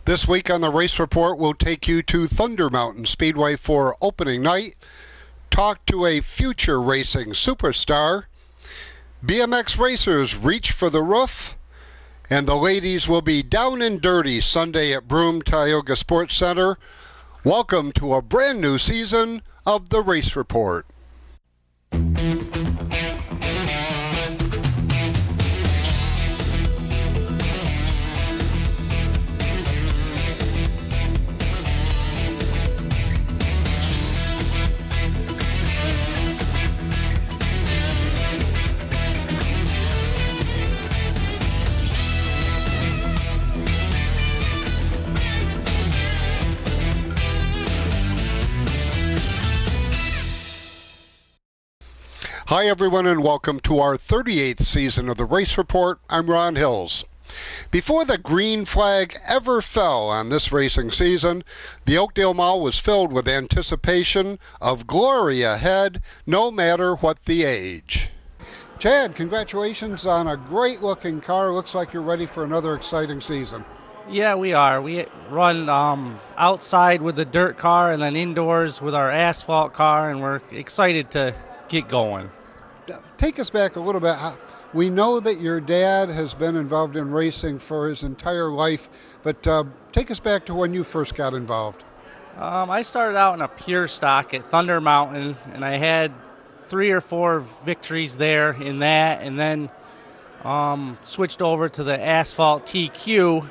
This week on the Race Report, we'll take you to Thunder Mountain Speedway for opening night, talk to a future racing superstar, BMX racers reach for the roof, and the ladies will be down and dirty Sunday at Broome Tioga Sports Center. Welcome to a brand new season of the Race Report. Hi everyone and welcome to our 38th season of the Race Report. I'm Ron Hills. Before the green flag ever fell on this racing season, the Oakdale Mall was filled with anticipation of glory ahead, no matter what the age. Chad, congratulations on a great looking car. Looks like you're ready for another exciting season. Yeah, we are. We run outside with the dirt car and then indoors with our asphalt car, and we're excited to get going. Take us back a little bit. We know that your dad has been involved in racing for his entire life, but take us back to when you first got involved. I started out in a pure stock at Thunder Mountain, and I had 3 or 4 victories there in that, and then switched over to the asphalt TQ,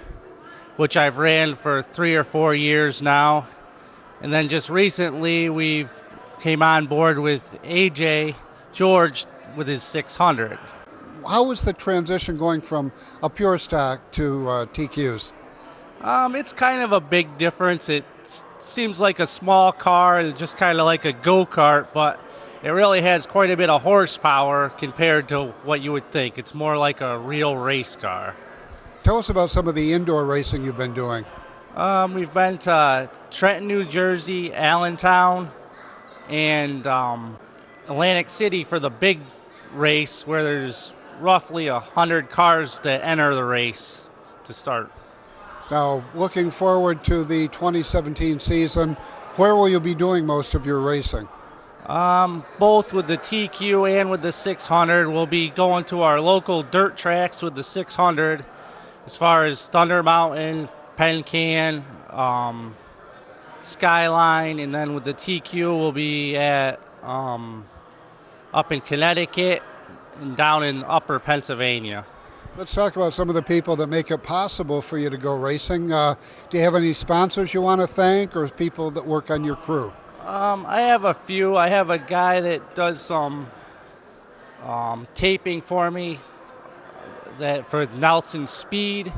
which I've ran for 3 or 4 years now. And then just recently we've came on board with AJ George with his 600. How was the transition going from a pure stock to TQs? It's kind of a big difference. It seems like a small car, and just kind of like a go-kart, but it really has quite a bit of horsepower compared to what you would think. It's more like a real race car. Tell us about some of the indoor racing you've been doing. We've been to Trenton, New Jersey, Allentown, and Atlantic City for the big race, where there's roughly 100 cars that enter the race to start. Now, looking forward to the 2017 season, where will you be doing most of your racing? Both with the TQ and with the 600. We'll be going to our local dirt tracks with the 600, as far as Thunder Mountain, Penn Can, Skyline, and then with the TQ we'll be at up in Connecticut and down in upper Pennsylvania. Let's talk about some of the people that make it possible for you to go racing. Do you have any sponsors you want to thank, or people that work on your crew? I have a few. I have a guy that does some taping for me that for Nelson Speed,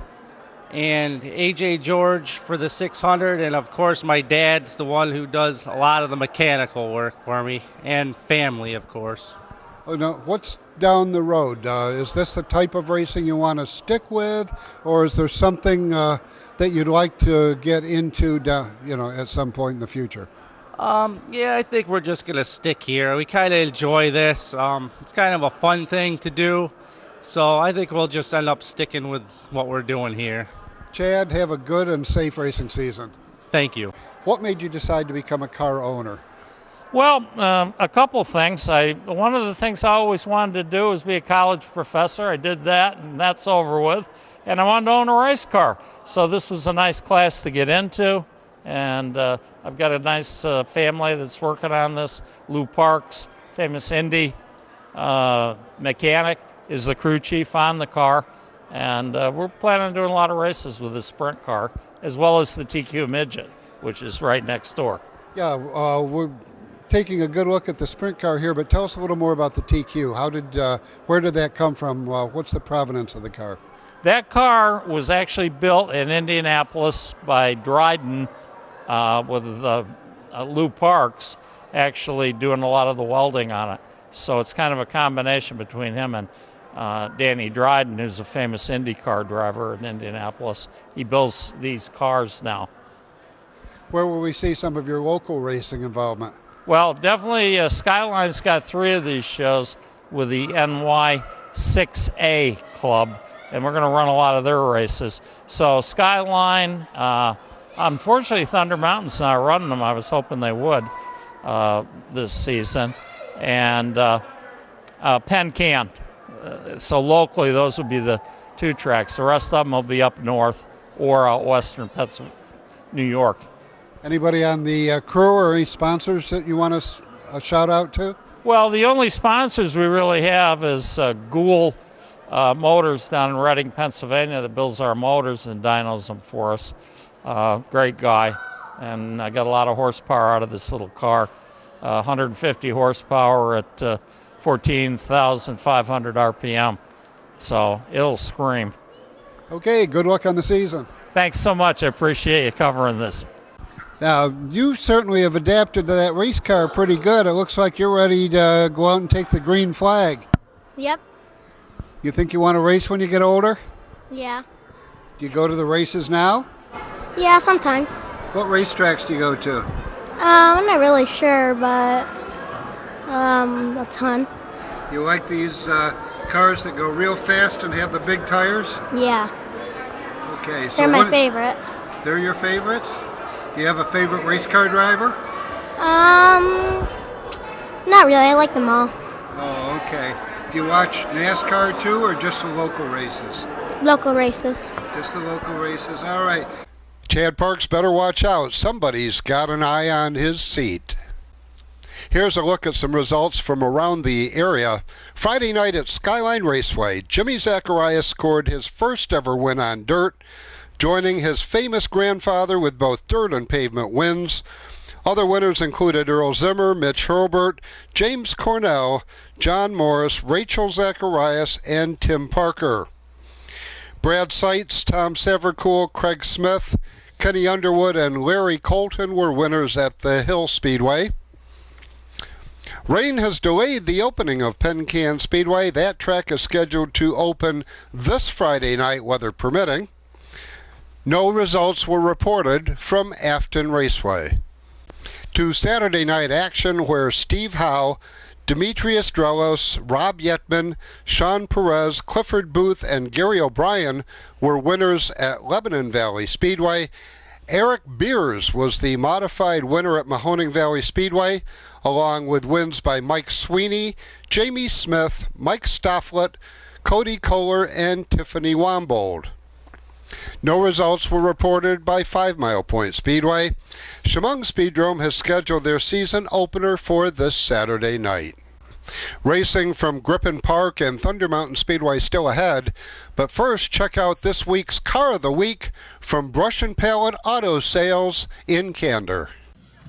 and AJ George for the 600, and of course my dad's the one who does a lot of the mechanical work for me, and family, of course. Oh, no. What's down the road? Is this the type of racing you want to stick with, or is there something that you'd like to get into at some point in the future? Yeah, I think we're just going to stick here. We kind of enjoy this. It's kind of a fun thing to do, so I think we'll just end up sticking with what we're doing here. Chad, have a good and safe racing season. Thank you. What made you decide to become a car owner? Well, a couple things. One of the things I always wanted to do was be a college professor. I did that, and that's over with. And I wanted to own a race car. So this was a nice class to get into. And I've got a nice family that's working on this. Lou Parks, famous Indy mechanic, is the crew chief on the car. And we're planning on doing a lot of races with the sprint car, as well as the TQ Midget, which is right next door. Yeah, we're taking a good look at the sprint car here, but tell us a little more about the TQ. Where did that come from? What's the provenance of the car? That car was actually built in Indianapolis by Dryden with Lou Parks actually doing a lot of the welding on it. So it's kind of a combination between him and Danny Dryden, who's a famous IndyCar driver in Indianapolis. He builds these cars now. Where will we see some of your local racing involvement? Well, definitely Skyline's got 3 of these shows with the NY6A Club, and we're going to run a lot of their races. So Skyline, unfortunately Thunder Mountain's not running them. I was hoping they would this season. And Penn Can. So locally, those would be the 2 tracks. The rest of them will be up north or out western New York. Anybody on the crew or any sponsors that you want us a shout out to? Well, the only sponsors we really have is Gould Motors down in Reading, Pennsylvania, that builds our motors and dynos them for us. Great guy, and I got a lot of horsepower out of this little car. 150 horsepower at 14,500 RPM, so it'll scream. Okay, good luck on the season. Thanks so much. I appreciate you covering this. Now, you certainly have adapted to that race car pretty good. It looks like you're ready to go out and take the green flag. Yep. You think you want to race when you get older? Yeah. Do you go to the races now? Yeah, sometimes. What racetracks do you go to? I'm not really sure, but a ton. You like these cars that go real fast and have the big tires? Yeah. Okay, so They're my favorite. They're your favorites? Do you have a favorite race car driver? Not really. I like them all. Oh, okay. Do you watch NASCAR too, or just the local races? Local races. Just the local races. All right. Chad Parks better watch out. Somebody's got an eye on his seat. Here's a look at some results from around the area. Friday night at Skyline Raceway, Jimmy Zacharias scored his first ever win on dirt, joining his famous grandfather with both dirt and pavement wins. Other winners included Earl Zimmer, Mitch Hurlburt, James Cornell, John Morris, Rachel Zacharias, and Tim Parker. Brad Seitz, Tom Savercool, Craig Smith, Kenny Underwood, and Larry Colton were winners at the Hill Speedway. Rain has delayed the opening of Penn Can Speedway. That track is scheduled to open this Friday night, weather permitting. No results were reported from Afton Raceway. To Saturday night action, where Steve Howe, Demetrius Drelos, Rob Yetman, Sean Perez, Clifford Booth, and Gary O'Brien were winners at Lebanon Valley Speedway. Eric Beers was the modified winner at Mahoning Valley Speedway, along with wins by Mike Sweeney, Jamie Smith, Mike Stofflet, Cody Kohler, and Tiffany Wambold. No results were reported by 5 Mile Point Speedway. Chemung Speedrome has scheduled their season opener for this Saturday night. Racing from Griffin Park and Thunder Mountain Speedway still ahead, but first check out this week's Car of the Week from Brush and Pallet Auto Sales in Candor.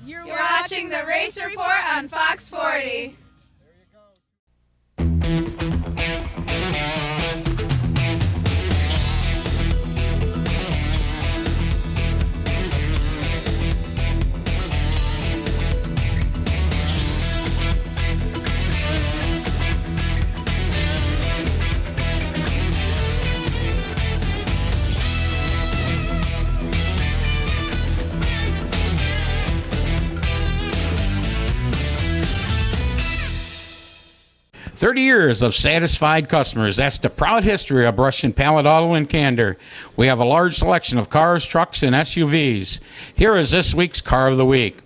You're watching the Race Report on Fox 40. 30 years of satisfied customers. That's the proud history of Brush and Pallet Auto in Candor. We have a large selection of cars, trucks, and SUVs. Here is this week's Car of the Week.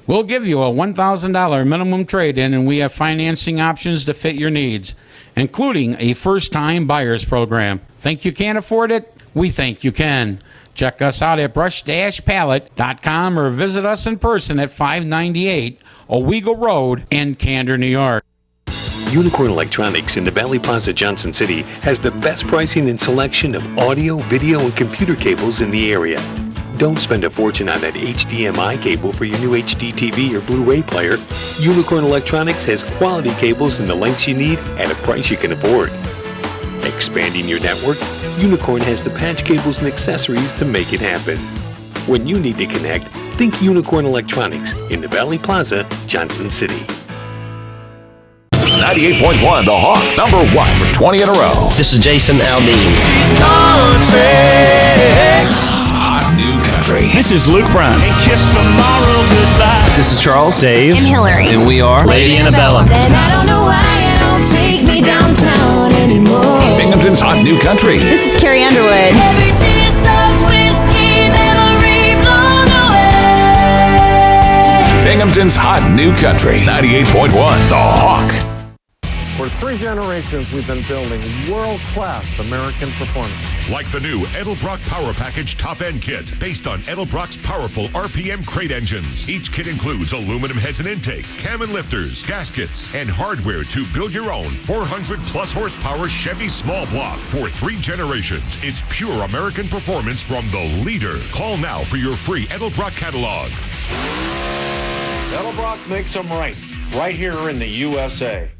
We'll give you a $1,000 minimum trade-in, and we have financing options to fit your needs, including a first-time buyers program. Think you can't afford it? We think you can. Check us out at brush-pallet.com or visit us in person at 598 Owego Road in Candor, New York. Unicorn Electronics in the Valley Plaza, Johnson City has the best pricing and selection of audio, video, and computer cables in the area. Don't spend a fortune on that HDMI cable for your new HD TV or Blu-ray player. Unicorn Electronics has quality cables in the lengths you need at a price you can afford. Expanding your network, Unicorn has the patch cables and accessories to make it happen. When you need to connect, think Unicorn Electronics in the Valley Plaza, Johnson City. 98.1 The Hawk, number 1 for 20 in a row. This is Jason Aldean. Hot new country. This is Luke Brown. And kiss tomorrow goodbye. This is Charles, Dave, and Hillary. And we are Lady Annabella. And I don't know why you don't take me downtown anymore. Big Binghamton's Hot New Country. This is Carrie Underwood. Every tear soaked whiskey memory blown away. Binghamton's Hot New Country. 98.1 The Hawk. For 3 generations, we've been building world-class American performance. Like the new Edelbrock Power Package Top-End Kit, based on Edelbrock's powerful RPM crate engines. Each kit includes aluminum heads and intake, cam and lifters, gaskets, and hardware to build your own 400-plus horsepower Chevy small block. For 3 generations, it's pure American performance from the leader. Call now for your free Edelbrock catalog. Edelbrock makes them right here in the USA.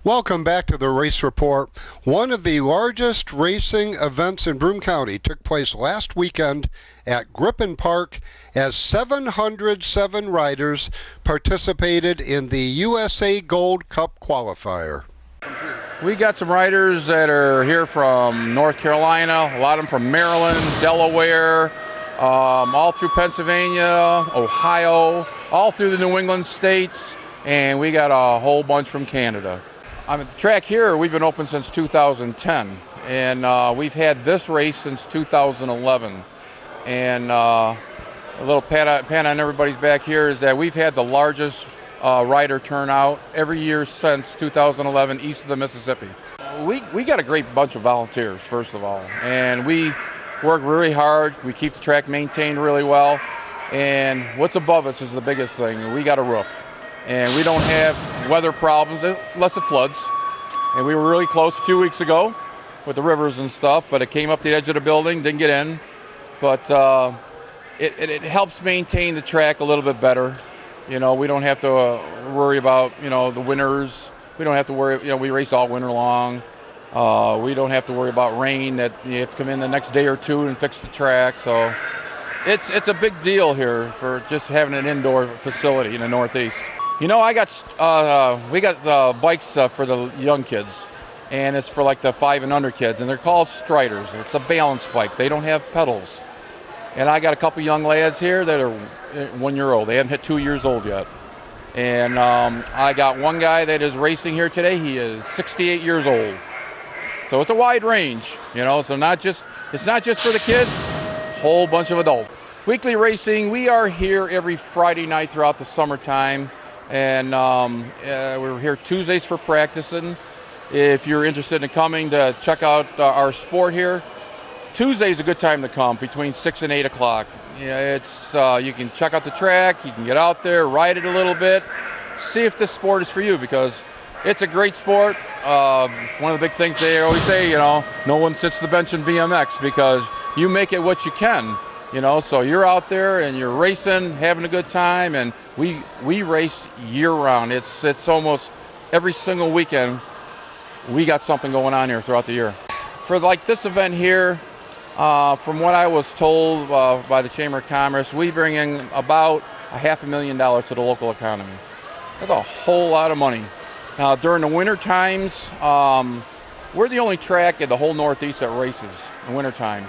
Welcome back to the Race Report. One of the largest racing events in Broome County took place last weekend at Grippen Park as 707 riders participated in the USA Gold Cup qualifier. We got some riders that are here from North Carolina, a lot of them from Maryland, Delaware, all through Pennsylvania, Ohio, all through the New England states, and we got a whole bunch from Canada. The track here, we've been open since 2010, and we've had this race since 2011. And a little pat on everybody's back here is that we've had the largest rider turnout every year since 2011 east of the Mississippi. We got a great bunch of volunteers, first of all, and we work really hard. We keep the track maintained really well, and what's above us is the biggest thing. We got a roof. And we don't have weather problems unless it floods. And we were really close a few weeks ago with the rivers and stuff, but it came up the edge of the building, didn't get in. But it helps maintain the track a little bit better. You know, we don't have to worry about, the winters. We don't have to worry, we race all winter long. We don't have to worry about rain that you have to come in the next day or two and fix the track. So it's a big deal here for just having an indoor facility in the Northeast. We got the bikes for the young kids, and it's for like the 5 and under kids, and they're called Striders. It's a balance bike. They don't have pedals. And I got a couple young lads here that are 1 year old. They haven't hit 2 years old yet. And I got one guy that is racing here today. He is 68 years old. So it's a wide range, so it's not just for the kids, whole bunch of adults. Weekly racing, we are here every Friday night throughout the summertime. And we're here Tuesdays for practicing. If you're interested in coming to check out our sport here, Tuesday is a good time to come, between 6 and 8 o'clock. It's you can check out the track, you can get out there, ride it a little bit, see if this sport is for you, because it's a great sport. One of the big things they always say, no one sits the bench in BMX, because you make it what you can. So you're out there and you're racing, having a good time, and we race year-round. It's almost every single weekend we got something going on here throughout the year. For like this event here, from what I was told by the Chamber of Commerce, we bring in about $500,000 to the local economy. That's a whole lot of money. Now during the winter times, we're the only track in the whole Northeast that races in winter time.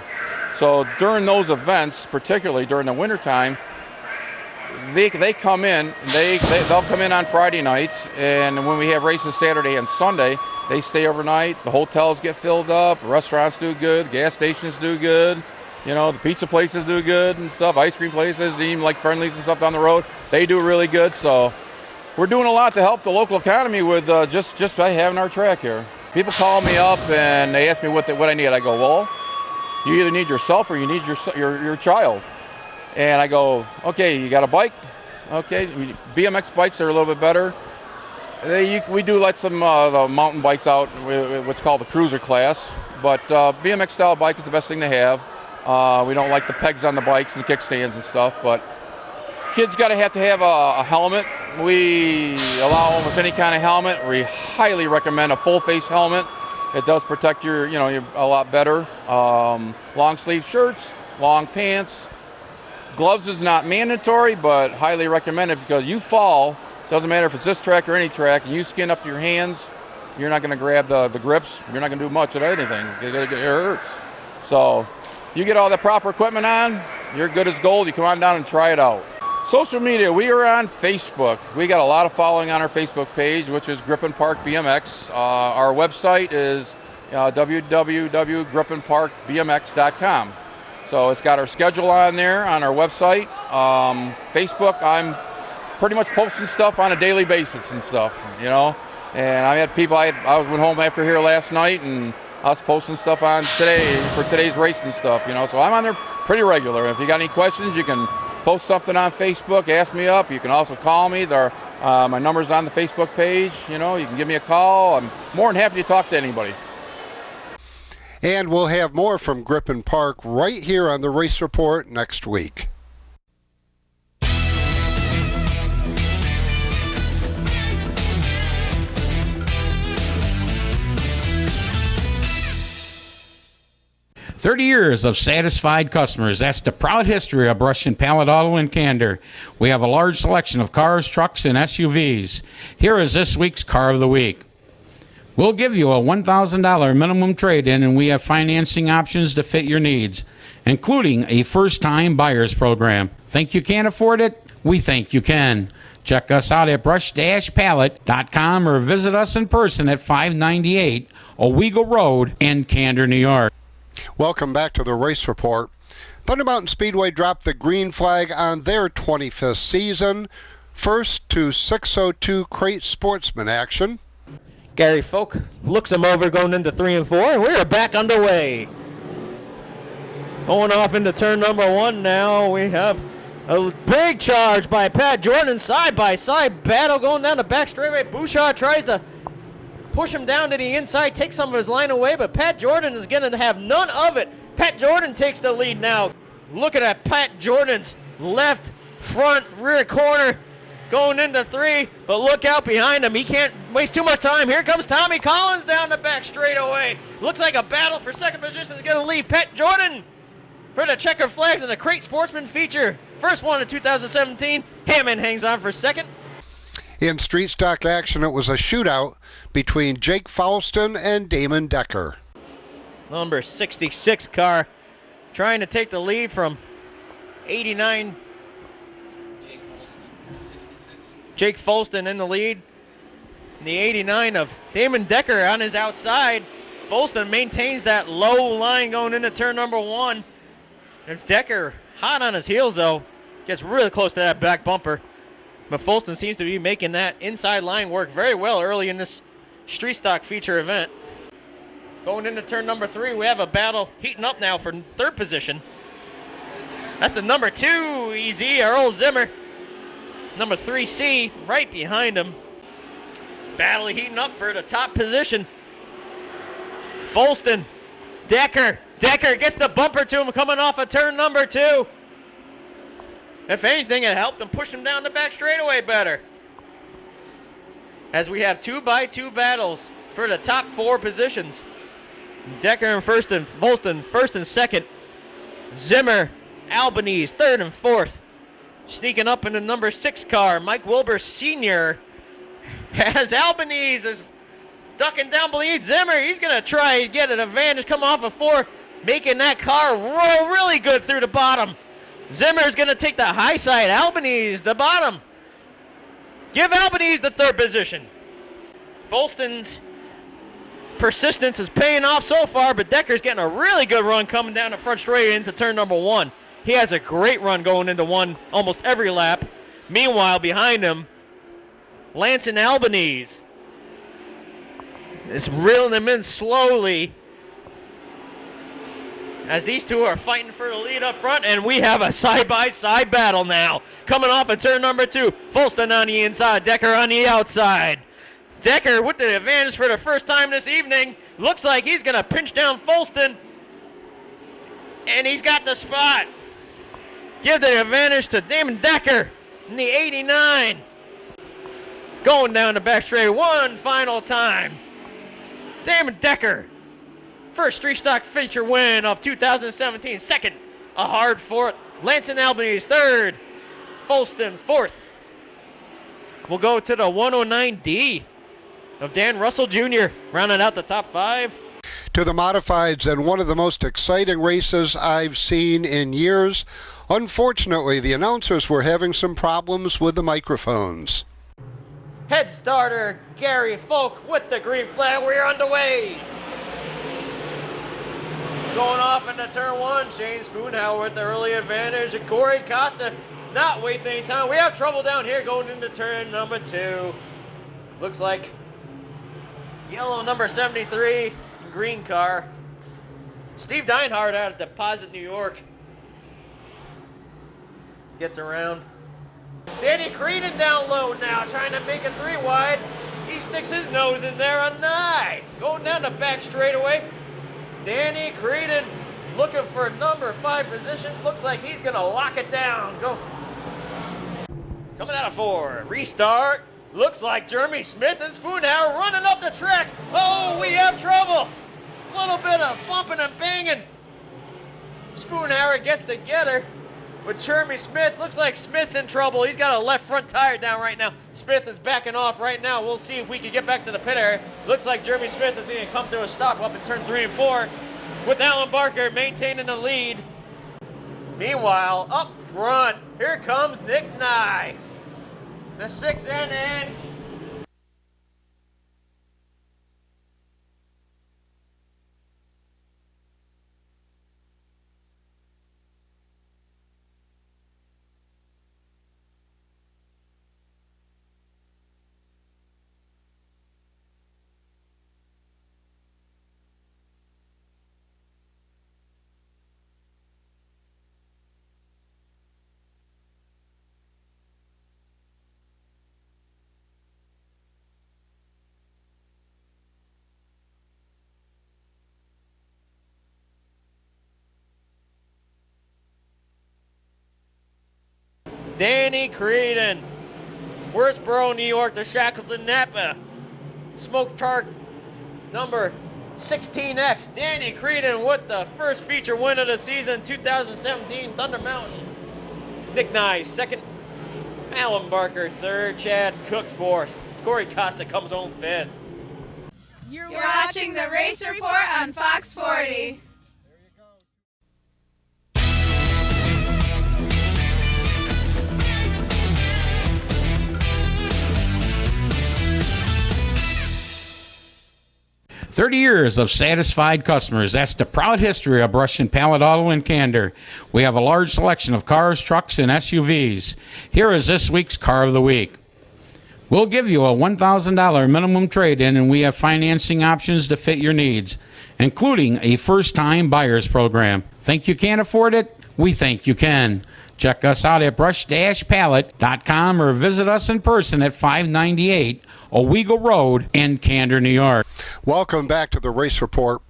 So during those events, particularly during the wintertime, they come in, they'll come in on Friday nights, and when we have races Saturday and Sunday, they stay overnight. The hotels get filled up, restaurants do good, gas stations do good, the pizza places do good and stuff, ice cream places, even like Friendlies and stuff down the road, they do really good. So we're doing a lot to help the local economy with just by having our track here. People call me up and they ask me what I need. I go, well, you either need yourself or you need your child. And I go, okay, you got a bike? Okay, BMX bikes are a little bit better. We do let some the mountain bikes out, what's called the cruiser class. But BMX style bike is the best thing to have. We don't like the pegs on the bikes and the kickstands and stuff, but kids got to have a helmet. We allow almost any kind of helmet. We highly recommend a full face helmet. It does protect you a lot better. Long sleeve shirts, long pants. Gloves is not mandatory, but highly recommended, because you fall, doesn't matter if it's this track or any track, and you skin up your hands, you're not going to grab the grips. You're not going to do much of anything. It hurts. So you get all the proper equipment on, you're good as gold. You come on down and try it out. Social media, we are on Facebook. We got a lot of following on our Facebook page, which is Grippen Park BMX. Our website is www.grippenparkbmx.com. So it's got our schedule on there on our website. Facebook, I'm pretty much posting stuff on a daily basis and stuff, you know. And I had people, I went home after here last night and I was posting stuff on today for today's race and stuff, you know. So I'm on there pretty regular. If you got any questions, you can post something on Facebook, ask me up. You can also call me. My number's on the Facebook page. You know, you can give me a call. I'm more than happy to talk to anybody. And we'll have more from Grippen Park right here on the Race Report next week. "30 years of satisfied customers. That's the proud history of Brush and Pallet Auto and Candor. We have a large selection of cars, trucks, and SUVs. Here is this week's Car of the Week. We'll give you a $1,000 minimum trade-in, and we have financing options to fit your needs, including a first-time buyers program. Think you can't afford it? We think you can. Check us out at brush-pallet.com or visit us in person at 598 Owego Road in Candor, New York. Welcome back to the Race Report. Thunder Mountain Speedway dropped the green flag on their 25th season. First to 602 crate sportsman action. Gary Folk looks him over going into 3 and 4, and we're back underway. Going off into turn number 1 now. We have a big charge by Pat Jordan, side-by-side battle going down the back straightaway. Bouchard tries to push him down to the inside, take some of his line away, but Pat Jordan is going to have none of it. Pat Jordan takes the lead now. Look at that, Pat Jordan's left, front, rear corner going into 3, but look out behind him. He can't waste too much time. Here comes Tommy Collins down the back straightaway. Looks like a battle for second position is going to leave Pat Jordan for the checker flags in the crate sportsman feature. First one in 2017. Hammond hangs on for second. In street stock action, it was a shootout between Jake Faustin and Damon Decker. Number 66 car trying to take the lead from 89. Jake Faustin in the lead. The 89 of Damon Decker on his outside. Faustin maintains that low line going into turn number 1. And Decker, hot on his heels though, gets really close to that back bumper. But Faustin seems to be making that inside line work very well early in this street stock feature event. Going into turn number 3, we have a battle heating up now for third position. That's the number 2 EZ, Earl Zimmer. Number 3C right behind him. Battle heating up for the top position. Faustin, Decker gets the bumper to him coming off of turn number 2. If anything, it helped him push him down the back straightaway better. As we have 2x2 battles for the top 4 positions. Decker in first and Faustin first and second. Zimmer, Albanese third and fourth. Sneaking up in the number 6 car, Mike Wilbur Sr. As Albanese is ducking down beneath Zimmer. He's going to try and get an advantage, come off of 4, making that car roll really good through the bottom. Zimmer's going to take the high side. Albanese, the bottom. Give Albanese the third position. Faustin's persistence is paying off so far, but Decker's getting a really good run coming down the front straight into turn number 1. He has a great run going into 1 almost every lap. Meanwhile, behind him, Lance and Albanese is reeling them in slowly as these two are fighting for the lead up front, and we have a side-by-side battle now. Coming off of turn number 2, Faustin on the inside, Decker on the outside. Decker with the advantage for the first time this evening. Looks like he's going to pinch down Faustin, and he's got the spot. Give the advantage to Damon Decker in the 89. Going down the back straight one final time. Damon Decker, first street stock feature win of 2017. Second, a hard fourth. Lance and Albanese third. Faustin fourth. We'll go to the 109D of Dan Russell Jr. rounding out the top 5. To the modifieds, and one of the most exciting races I've seen in years. Unfortunately, the announcers were having some problems with the microphones. Head starter Gary Folk with the green flag. We're underway. Going off into turn one. Shane Spoonhour with the early advantage. And Corey Costa not wasting any time. We have trouble down here going into turn number 2. Looks like yellow number 73, green car. Steve Deinhardt out of Deposit, New York. Gets around. Danny Creedon down low now, trying to make it 3 wide. He sticks his nose in there, a 9. Going down the back straightaway. Danny Creedon looking for number 5 position. Looks like he's gonna lock it down. Go. Coming out of 4, restart. Looks like Jeremy Smith and Spoonhour running up the track. Oh, we have trouble. A little bit of bumping and banging. Spoonhour gets together with Jeremy Smith. Looks like Smith's in trouble. He's got a left front tire down right now. Smith is backing off right now. We'll see if we can get back to the pit area. Looks like Jeremy Smith is going to come to a stop up in turn 3 and 4 with Alan Barker maintaining the lead. Meanwhile, up front, here comes Nick Nye. The 6NN. Danny Creedon, Worthboro, New York, to Shackleton Napa. Smoke Tark number 16X. Danny Creedon with the first feature win of the season, 2017 Thunder Mountain. Nick Nye, 2nd. Alan Barker, 3rd. Chad Cook, 4th. Corey Costa comes home 5th. You're watching the Race Report on Fox 40. 30 years of satisfied customers. That's the proud history of Brush and Pallet Auto and Candor. We have a large selection of cars, trucks, and SUVs. Here is this week's Car of the Week. We'll give you a $1,000 minimum trade-in, and we have financing options to fit your needs, including a first-time buyer's program. Think you can't afford it? We think you can. Check us out at brush-pallet.com or visit us in person at 598 Owego Road in Candor, New York. Welcome back to the Race Report.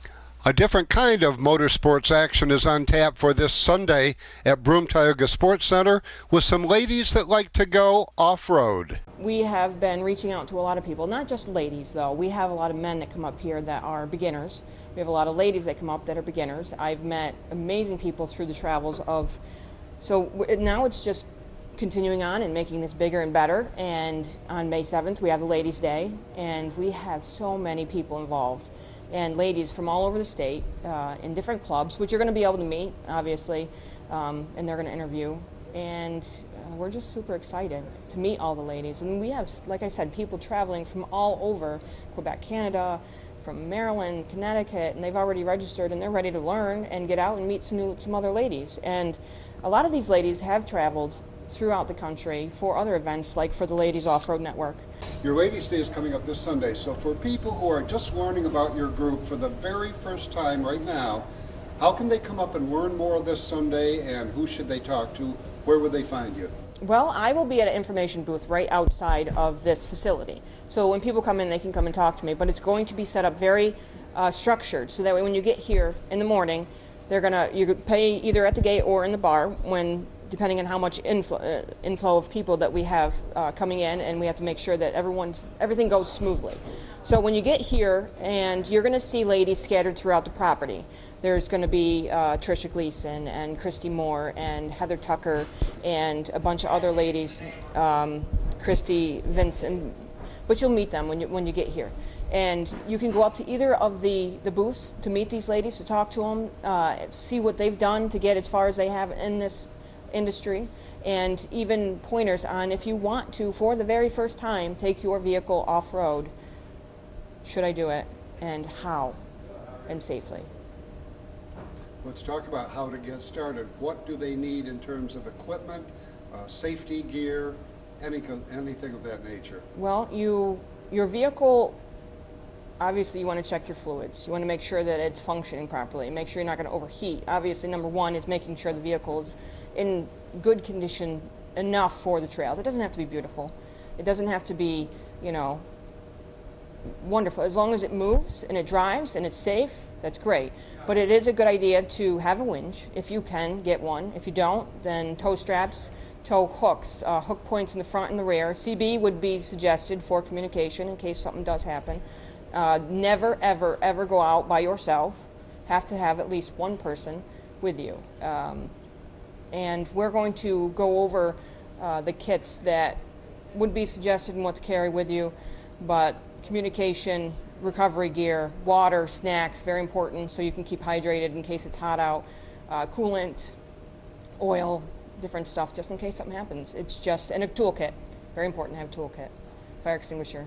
A different kind of motorsports action is on tap for this Sunday at Broome Tioga Sports Center with some ladies that like to go off-road. We have been reaching out to a lot of people, not just ladies though. We have a lot of men that come up here that are beginners. We have a lot of ladies that come up that are beginners. I've met amazing people through the travels of, so now it's just continuing on and making this bigger and better. And on May 7th, we have the Ladies' Day, and we have so many people involved. And ladies from all over the state in different clubs, which you're going to be able to meet, obviously, and they're going to interview. And we're just super excited to meet all the ladies. And we have, like I said, people traveling from all over Quebec, Canada, from Maryland, Connecticut, and they've already registered and they're ready to learn and get out and meet some other ladies. And a lot of these ladies have traveled throughout the country for other events, like for the Ladies Off-Road Network. Your Ladies' Day is coming up this Sunday, so for people who are just learning about your group for the very first time right now, how can they come up and learn more this Sunday, and who should they talk to? Where would they find you? Well, I will be at an information booth right outside of this facility. So when people come in, they can come and talk to me, but it's going to be set up very structured, so that way when you get here in the morning, you could pay either at the gate or in the bar, depending on how much inflow of people that we have coming in, and we have to make sure that everything goes smoothly. So when you get here, and you're going to see ladies scattered throughout the property. There's going to be Tricia Gleason and Christy Moore and Heather Tucker and a bunch of other ladies, Christy Vincent, but you'll meet them when you get here. And you can go up to either of the booths to meet these ladies, to talk to them, see what they've done to get as far as they have in this industry, and even pointers on if you want to, for the very first time, take your vehicle off-road. Should I do it, and how, and safely? Let's talk about how to get started. What do they need in terms of equipment, safety gear, anything of that nature? Well, your vehicle, obviously you want to check your fluids. You want to make sure that it's functioning properly. Make sure you're not going to overheat. Obviously, number one is making sure the vehicle is in good condition enough for the trails. It doesn't have to be beautiful. It doesn't have to be, wonderful. As long as it moves and it drives and it's safe, that's great. But it is a good idea to have a winch if you can get one. If you don't, then tow straps, tow hooks, hook points in the front and the rear. CB would be suggested for communication in case something does happen. Never, ever, ever go out by yourself. Have to have at least one person with you. And we're going to go over the kits that would be suggested and what to carry with you, but communication, recovery gear, water, snacks, very important so you can keep hydrated in case it's hot out, coolant, oil, different stuff just in case something happens. It's just, and a toolkit, very important to have a toolkit, fire extinguisher.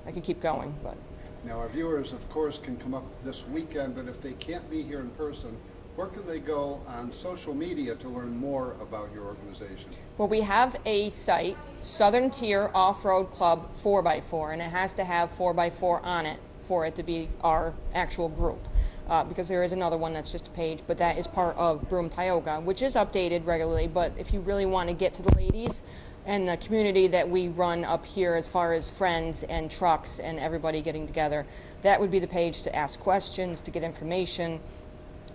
I can keep going, but. Now our viewers, of course, can come up this weekend, but if they can't be here in person, where can they go on social media to learn more about your organization? Well, we have a site, Southern Tier Off-Road Club 4x4, and it has to have 4x4 on it for it to be our actual group. Because there is another one that's just a page, but that is part of Broome Tioga, which is updated regularly. But if you really want to get to the ladies and the community that we run up here as far as friends and trucks and everybody getting together, that would be the page to ask questions, to get information,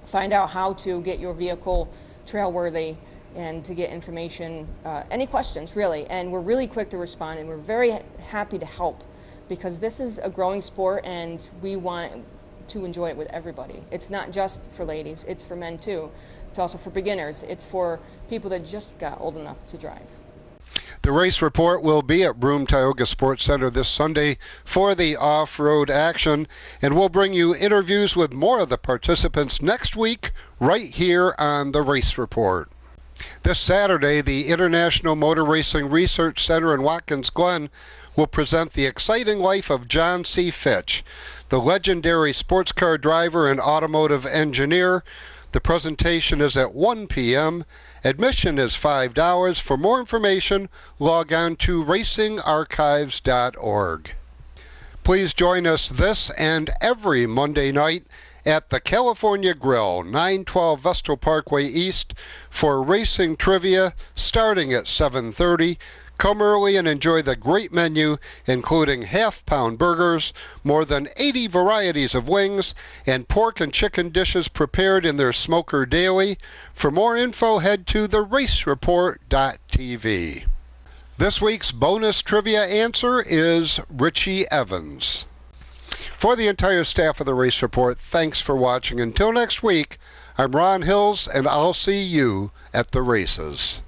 find out how to get your vehicle trail-worthy, and to get information, any questions really. And we're really quick to respond, and we're very happy to help because this is a growing sport and we want to enjoy it with everybody. It's not just for ladies, it's for men too. It's also for beginners. It's for people that just got old enough to drive. The race report will be at Broome Tioga Sports Center this Sunday for the off-road action, and we'll bring you interviews with more of the participants next week right here on the race report. This Saturday, the International Motor Racing Research Center in Watkins Glen will present the exciting life of John C. Fitch, the legendary sports car driver and automotive engineer. The presentation is at 1 p.m. Admission is $5. For more information, log on to racingarchives.org. Please join us this and every Monday night at the California Grill, 912 Vestal Parkway East, for racing trivia starting at 7:30. Come early and enjoy the great menu, including half-pound burgers, more than 80 varieties of wings, and pork and chicken dishes prepared in their smoker daily. For more info, head to theracereport.tv. This week's bonus trivia answer is Richie Evans. For the entire staff of the Race Report, thanks for watching. Until next week, I'm Ron Hills, and I'll see you at the races.